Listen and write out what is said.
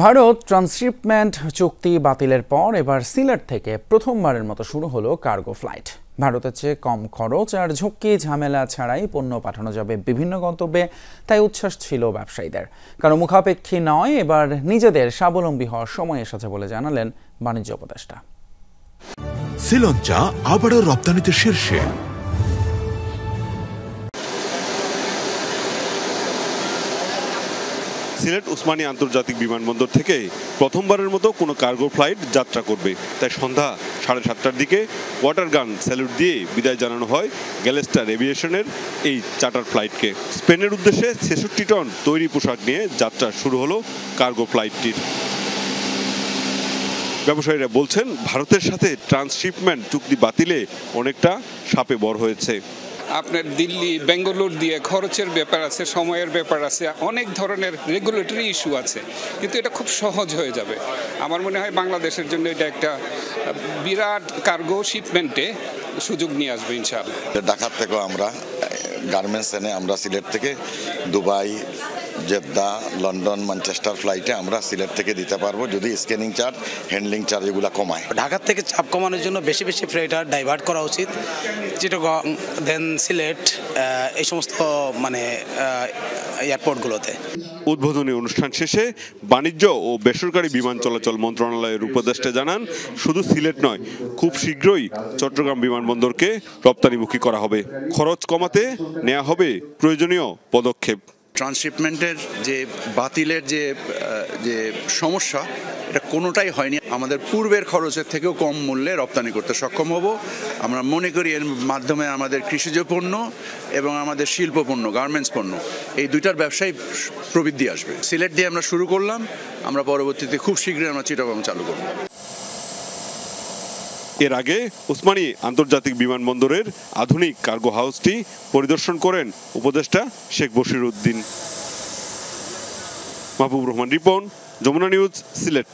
Bharat transshipment চুক্তি বাতিলের পর এবার সিলেট থেকে প্রথমবারের মতো শুরু হলো কার্গো ফ্লাইট। ভারতের চেয়ে কম খরচ আর ঝুঁকি ঝামেলা ছাড়াই পণ্য পাঠানো যাবে বিভিন্ন গন্তব্যে, তাই উচ্ছ্বাস ছিল ব্যবসায়ীদের। কারণ মুখাপেক্ষী নয়, এবার নিজেদের স্বাবলম্বী হওয়ার সময় এসেছে বলে জানালেন বাণিজ্য উপদেষ্টা। শ্রীলঙ্কা আবারও রপ্তানিতে শীর্ষে। সিলেট ওসমানী আন্তর্জাতিক বিমানবন্দর থেকে প্রথমবারের মতো কোনো কার্গো ফ্লাইট যাত্রা করবে, তাই সন্ধ্যা 7:30টার দিকে ওয়াটার গান স্যালুট দিয়ে বিদায় জানানো হয় গ্যালেস্টার এভিয়েশনের এই চার্টার ফ্লাইটকে। স্পেনের উদ্দেশ্যে 66 টন তৈরি পোশাক নিয়ে যাত্রা শুরু হলো কার্গো ফ্লাইটটির। ব্যবসায়ীরা বলছেন, ভারতের সাথে ট্রান্সশিপমেন্ট চুক্তি বাতিলে অনেকটা শাপে বর হয়েছে। আপনার দিল্লি বেঙ্গালুর দিয়ে খরচের ব্যাপার আছে, সময়ের ব্যাপার আছে, অনেক ধরনের রেগুলেটরি ইস্যু আছে, কিন্তু এটা খুব সহজ হয়ে যাবে। আমার মনে হয় বাংলাদেশের জন্য এটা একটা বিরাট কার্গো শিপমেন্টে সুযোগ নিয়ে আসবে ইনশাআল্লাহ। ঢাকার থেকেও আমরা গার্মেন্টস এনে আমরা সিলেট থেকে দুবাই, জেদ্দা, লন্ডন, ম্যানচেস্টার ফ্লাইটে আমরা সিলেট থেকে দিতে পারবো, যদি স্ক্যানিং চার্জ, হ্যান্ডলিং চার্জ এগুলো কমায়। ঢাকার থেকে চাপ কমানোর জন্য বেশি বেশি ফ্লাইটার ডাইভার্ট করা উচিত। চিটাগং, দেন সিলেট, এই সমস্ত এয়ারপোর্টগুলোতে। উদ্বোধনী অনুষ্ঠান শেষে বাণিজ্য ও বেসরকারি বিমান চলাচল মন্ত্রণালয়ের উপদেষ্টা জানান, শুধু সিলেট নয়, খুব শীঘ্রই চট্টগ্রাম বিমানবন্দরকে রপ্তানিমুখী করা হবে। খরচ কমাতে নেওয়া হবে প্রয়োজনীয় পদক্ষেপ। ট্রান্সশিপমেন্টের যে বাতিলের যে সমস্যা, এটা কোনোটাই হয়নি। আমাদের পূর্বের খরচের থেকেও কম মূল্যে রপ্তানি করতে সক্ষম হব। আমরা মনে করি এর মাধ্যমে আমাদের কৃষিজ পণ্য এবং আমাদের শিল্প পণ্য, গার্মেন্টস পণ্য, এই দুইটার ব্যবসায় প্রবৃদ্ধি আসবে। সিলেট দিয়ে আমরা শুরু করলাম, আমরা পরবর্তীতে খুব শীঘ্রই আমরা চিটাগং চালু করব। এর আগে ওসমানী আন্তর্জাতিক বিমানবন্দরের আধুনিক কার্গো হাউসটি পরিদর্শন করেন উপদেষ্টা শেখ বশির উদ্দিন। মাহবুব রহমান রিপন, যমুনা নিউজ, সিলেট।